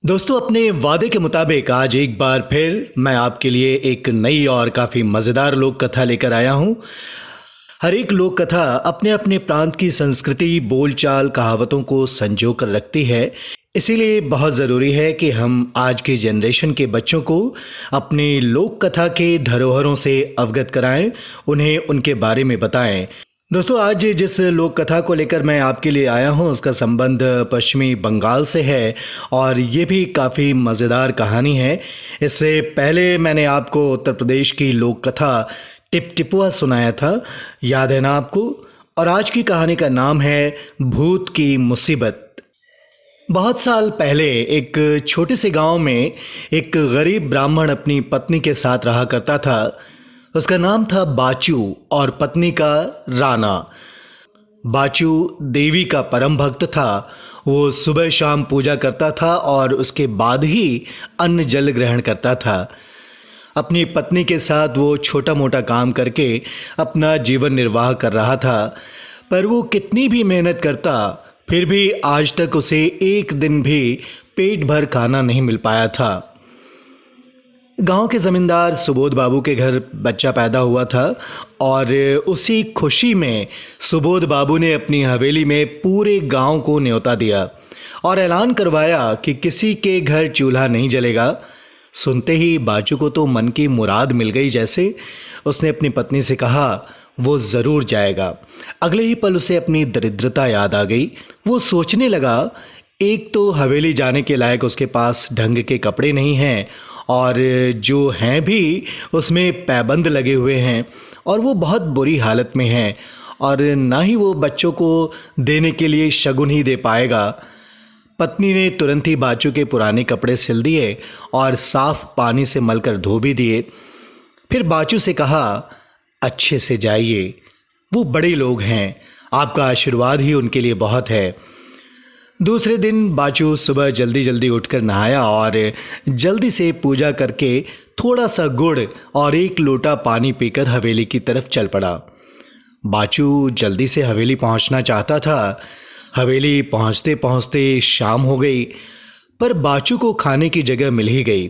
दोस्तों, अपने वादे के मुताबिक आज एक बार फिर मैं आपके लिए एक नई और काफ़ी मज़ेदार लोक कथा लेकर आया हूँ। हर एक लोक कथा अपने अपने प्रांत की संस्कृति, बोलचाल, कहावतों को संजो कर रखती है। इसीलिए बहुत ज़रूरी है कि हम आज की जनरेशन के बच्चों को अपनी लोक कथा के धरोहरों से अवगत कराएं, उन्हें उनके बारे में बताएं। दोस्तों, आज जिस लोक कथा को लेकर मैं आपके लिए आया हूं उसका संबंध पश्चिमी बंगाल से है और ये भी काफ़ी मज़ेदार कहानी है। इससे पहले मैंने आपको उत्तर प्रदेश की लोक कथा टिप टिपुआ सुनाया था, याद है ना आपको? और आज की कहानी का नाम है भूत की मुसीबत। बहुत साल पहले एक छोटे से गांव में एक गरीब ब्राह्मण अपनी पत्नी के साथ रहा करता था। उसका नाम था बाचू और पत्नी का राना। बाचू देवी का परम भक्त था। वो सुबह शाम पूजा करता था और उसके बाद ही अन्न जल ग्रहण करता था। अपनी पत्नी के साथ वो छोटा मोटा काम करके अपना जीवन निर्वाह कर रहा था, पर वो कितनी भी मेहनत करता फिर भी आज तक उसे एक दिन भी पेट भर खाना नहीं मिल पाया था। गांव के जमींदार सुबोध बाबू के घर बच्चा पैदा हुआ था और उसी खुशी में सुबोध बाबू ने अपनी हवेली में पूरे गांव को न्योता दिया और ऐलान करवाया कि किसी के घर चूल्हा नहीं जलेगा। सुनते ही बाचू को तो मन की मुराद मिल गई। जैसे उसने अपनी पत्नी से कहा वो ज़रूर जाएगा। अगले ही पल उसे अपनी दरिद्रता याद आ गई। वो सोचने लगा, एक तो हवेली जाने के लायक उसके पास ढंग के कपड़े नहीं हैं और जो हैं भी उसमें पैबंद लगे हुए हैं और वो बहुत बुरी हालत में हैं और ना ही वो बच्चों को देने के लिए शगुन ही दे पाएगा। पत्नी ने तुरंत ही बाचू के पुराने कपड़े सिल दिए और साफ पानी से मलकर धो भी दिए। फिर बाचू से कहा, अच्छे से जाइए, वो बड़े लोग हैं, आपका आशीर्वाद ही उनके लिए बहुत है। दूसरे दिन बाचू सुबह जल्दी जल्दी उठकर नहाया और जल्दी से पूजा करके थोड़ा सा गुड़ और एक लोटा पानी पीकर हवेली की तरफ चल पड़ा। बाचू जल्दी से हवेली पहुंचना चाहता था। हवेली पहुंचते पहुंचते शाम हो गई, पर बाचू को खाने की जगह मिल ही गई।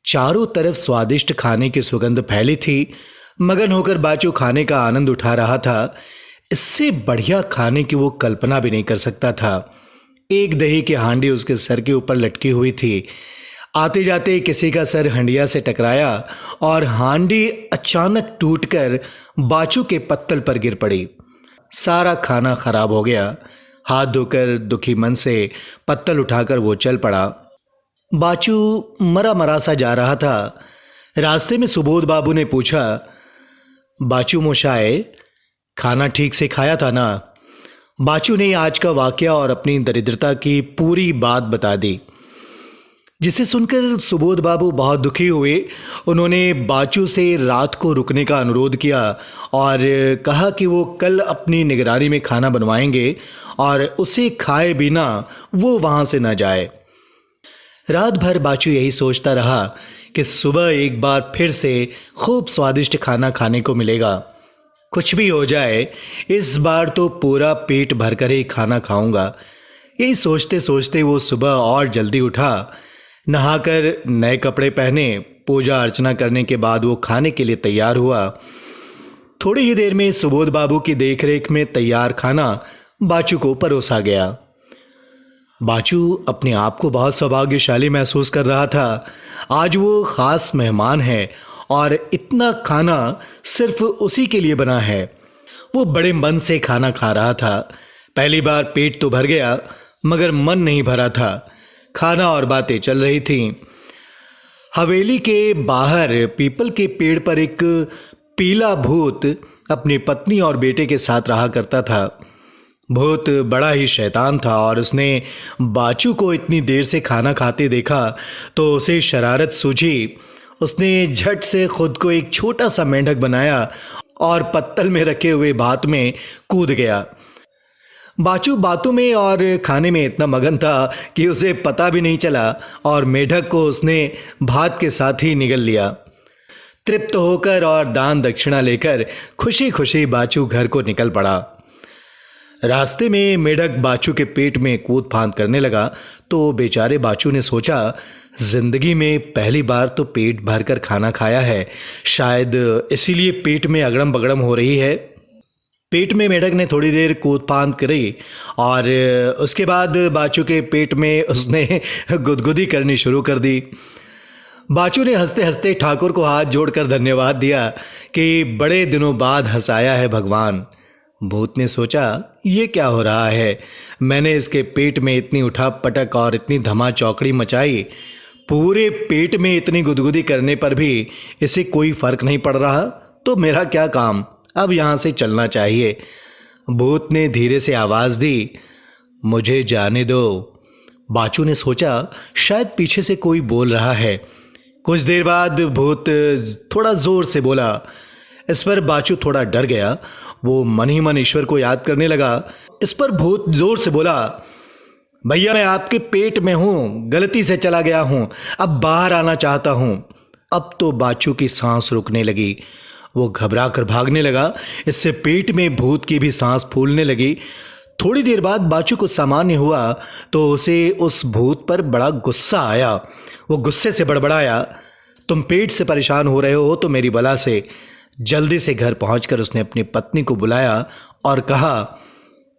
चारों तरफ स्वादिष्ट खाने की सुगंध फैली थी। मगन होकर बाचू खाने का आनंद उठा रहा था। इससे बढ़िया खाने की वो कल्पना भी नहीं कर सकता था। एक दही की हांडी उसके सर के ऊपर लटकी हुई थी। आते जाते किसी का सर हंडिया से टकराया और हांडी अचानक टूटकर बाचू के पत्तल पर गिर पड़ी। सारा खाना खराब हो गया। हाथ धोकर दुखी मन से पत्तल उठाकर वो चल पड़ा। बाचू मरा मरा सा जा रहा था। रास्ते में सुबोध बाबू ने पूछा, बाचू मोशाए, खाना ठीक से खाया था ना? बाचू ने आज का वाकया और अपनी दरिद्रता की पूरी बात बता दी, जिसे सुनकर सुबोध बाबू बहुत दुखी हुए। उन्होंने बाचू से रात को रुकने का अनुरोध किया और कहा कि वो कल अपनी निगरानी में खाना बनवाएंगे और उसे खाए बिना वो वहां से न जाए। रात भर बाचू यही सोचता रहा कि सुबह एक बार फिर से खूब स्वादिष्ट खाना खाने को मिलेगा। कुछ भी हो जाए, इस बार तो पूरा पेट भरकर ही खाना खाऊंगा। यही सोचते सोचते वो सुबह और जल्दी उठा। नहाकर नए कपड़े पहने, पूजा अर्चना करने के बाद वो खाने के लिए तैयार हुआ। थोड़ी ही देर में सुबोध बाबू की देखरेख में तैयार खाना बाचू को परोसा गया। बाचू अपने आप को बहुत सौभाग्यशाली महसूस कर रहा था। आज वो खास मेहमान है और इतना खाना सिर्फ उसी के लिए बना है। वो बड़े मन से खाना खा रहा था। पहली बार पेट तो भर गया मगर मन नहीं भरा था। खाना और बातें चल रही थीं। हवेली के बाहर पीपल के पेड़ पर एक पीला भूत अपनी पत्नी और बेटे के साथ रहा करता था। भूत बड़ा ही शैतान था और उसने बाचू को इतनी देर से खाना खाते देखा तो उसे शरारत सूझी। उसने झट से खुद को एक छोटा सा मेंढक बनाया और पत्तल में रखे हुए भात में कूद गया। बाचू बातों में और खाने में इतना मगन था कि उसे पता भी नहीं चला और मेंढक को उसने भात के साथ ही निगल लिया। तृप्त होकर और दान दक्षिणा लेकर खुशी खुशी बाचू घर को निकल पड़ा। रास्ते में मेढक बाचू के पेट में कूद फांद करने लगा तो बेचारे बाचू ने सोचा, जिंदगी में पहली बार तो पेट भरकर खाना खाया है, शायद इसीलिए पेट में अगड़म बगड़म हो रही है। पेट में मेढक ने थोड़ी देर कूद फांद करी और उसके बाद बाचू के पेट में उसने गुदगुदी करनी शुरू कर दी। बाचू ने हंसते हंसते ठाकुर को हाथ जोड़कर धन्यवाद दिया कि बड़े दिनों बाद हंसाया है भगवान। भूत ने सोचा, ये क्या हो रहा है, मैंने इसके पेट में इतनी उठा पटक और इतनी धमा चौकड़ी मचाई, पूरे पेट में इतनी गुदगुदी करने पर भी इसे कोई फर्क नहीं पड़ रहा, तो मेरा क्या काम, अब यहाँ से चलना चाहिए। भूत ने धीरे से आवाज़ दी, मुझे जाने दो। बाचू ने सोचा, शायद पीछे से कोई बोल रहा है। कुछ देर बाद भूत थोड़ा जोर से बोला। इस पर बाचू थोड़ा डर गया। वो मन ही मन ईश्वर को याद करने लगा। इस पर भूत जोर से बोला, भैया मैं आपके पेट में हूं, गलती से चला गया हूं, अब बाहर आना चाहता हूं। अब तो बाचू की सांस रुकने लगी। वो घबरा कर भागने लगा। इससे पेट में भूत की भी सांस फूलने लगी। थोड़ी देर बाद बाचू कुछ सामान्य हुआ तो उसे उस भूत पर बड़ा गुस्सा आया। वो गुस्से से बड़बड़ाया, तुम पेट से परेशान हो रहे हो तो मेरी बला से। जल्दी से घर पहुंचकर उसने अपनी पत्नी को बुलाया और कहा,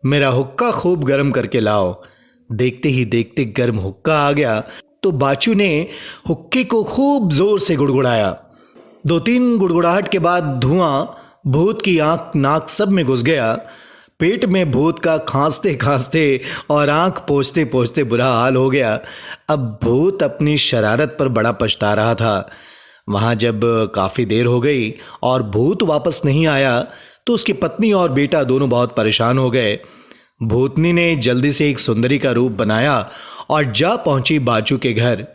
मेरा हुक्का खूब गर्म करके लाओ। देखते ही देखते गर्म हुक्का आ गया तो बाचू ने हुक्के को खूब जोर से गुड़गुड़ाया। 2-3 गुड़गुड़ाहट के बाद धुआं भूत की आंख नाक सब में घुस गया। पेट में भूत का खांसते खांसते और आंख पोंछते पोंछते बुरा हाल हो गया। अब भूत अपनी शरारत पर बड़ा पछता रहा था। वहां जब काफ़ी देर हो गई और भूत वापस नहीं आया तो उसकी पत्नी और बेटा दोनों बहुत परेशान हो गए। भूतनी ने जल्दी से एक सुंदरी का रूप बनाया और जा पहुंची बाचू के घर।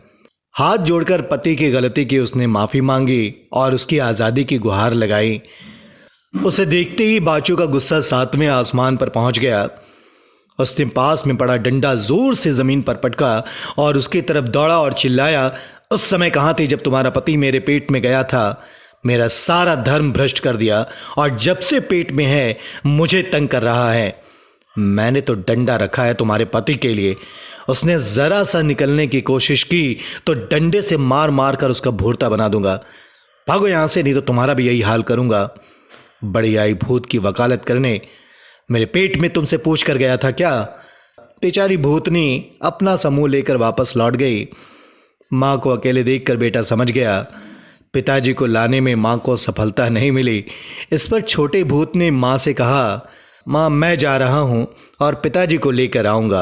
हाथ जोड़कर पति की गलती की उसने माफ़ी मांगी और उसकी आज़ादी की गुहार लगाई। उसे देखते ही बाचू का गुस्सा 7वें आसमान पर पहुंच गया। उसने पास में पड़ा डंडा जोर से जमीन पर पटका और उसकी तरफ दौड़ा और चिल्लाया, उस समय कहाँ थे जब तुम्हारा पति मेरे पेट में गया था? मेरा सारा धर्म भ्रष्ट कर दिया और जब से पेट में है मुझे तंग कर रहा है। मैंने तो डंडा रखा है तुम्हारे पति के लिए। उसने जरा सा निकलने की कोशिश की तो डंडे से मार मार कर उसका भूरता बना दूंगा। भागो यहां से, नहीं तो तुम्हारा भी यही हाल करूंगा। बड़ी आई भूत की वकालत करने, मेरे पेट में तुमसे पूछ कर गया था क्या? बेचारी भूतनी अपना समूह लेकर वापस लौट गई। माँ को अकेले देखकर बेटा समझ गया पिताजी को लाने में माँ को सफलता नहीं मिली। इस पर छोटे भूत ने माँ से कहा, माँ मैं जा रहा हूँ और पिताजी को लेकर आऊँगा।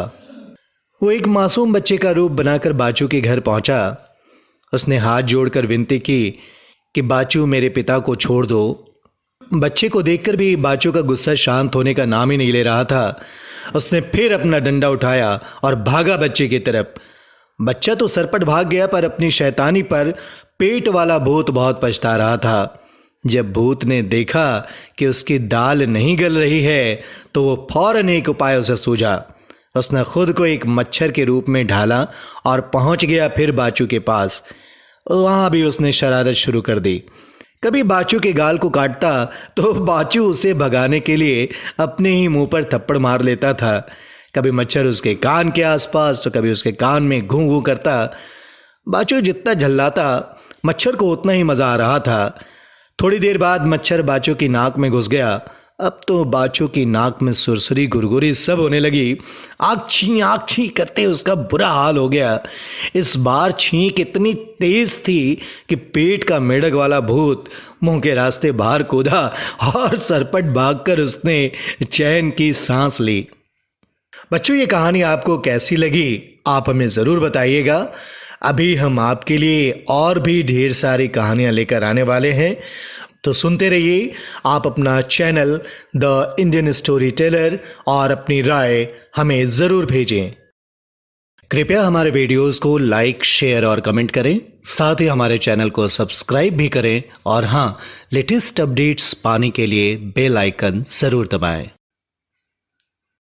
वो एक मासूम बच्चे का रूप बनाकर बाचू के घर पहुँचा। उसने हाथ जोड़कर विनती की कि बाचू मेरे पिता को छोड़ दो। बच्चे को देखकर भी बाचू का गुस्सा शांत होने का नाम ही नहीं ले रहा था। उसने फिर अपना डंडा उठाया और भागा बच्चे की तरफ। बच्चा तो सरपट भाग गया पर अपनी शैतानी पर पेट वाला भूत बहुत पछता रहा था। जब भूत ने देखा कि उसकी दाल नहीं गल रही है तो वो फौरन एक उपाय उसे सूझा। उसने खुद को एक मच्छर के रूप में ढाला और पहुंच गया फिर बाचू के पास। वहां भी उसने शरारत शुरू कर दी। कभी बाचू के गाल को काटता तो बाचू उसे भगाने के लिए अपने ही मुंह पर थप्पड़ मार लेता था। कभी मच्छर उसके कान के आसपास तो कभी उसके कान में घूं घूं करता। बाचू जितना झल्लाता मच्छर को उतना ही मज़ा आ रहा था। थोड़ी देर बाद मच्छर बाचू की नाक में घुस गया। अब तो बाचू की नाक में सुरसुरी गुरगुरी सब होने लगी। आँख छी करते उसका बुरा हाल हो गया। इस बार छींक इतनी तेज थी कि पेट का मेढक वाला भूत मुंह के रास्ते बाहर कूदा और सरपट भागकर उसने चैन की सांस ली। बच्चों, ये कहानी आपको कैसी लगी आप हमें ज़रूर बताइएगा। अभी हम आपके लिए और भी ढेर सारी कहानियाँ लेकर आने वाले हैं, तो सुनते रहिए। आप अपना channel the Indian story teller और अपनी राय हमें ज़रूर भेजें। कृपया हमारे वीडियोस को लाइक, शेयर और कमेंट करें। साथ ही हमारे चैनल को सब्सक्राइब भी करें और हाँ, लेटेस्ट अपडेट्स पाने के लिए बेल आइकन ज़रूर दबाएं।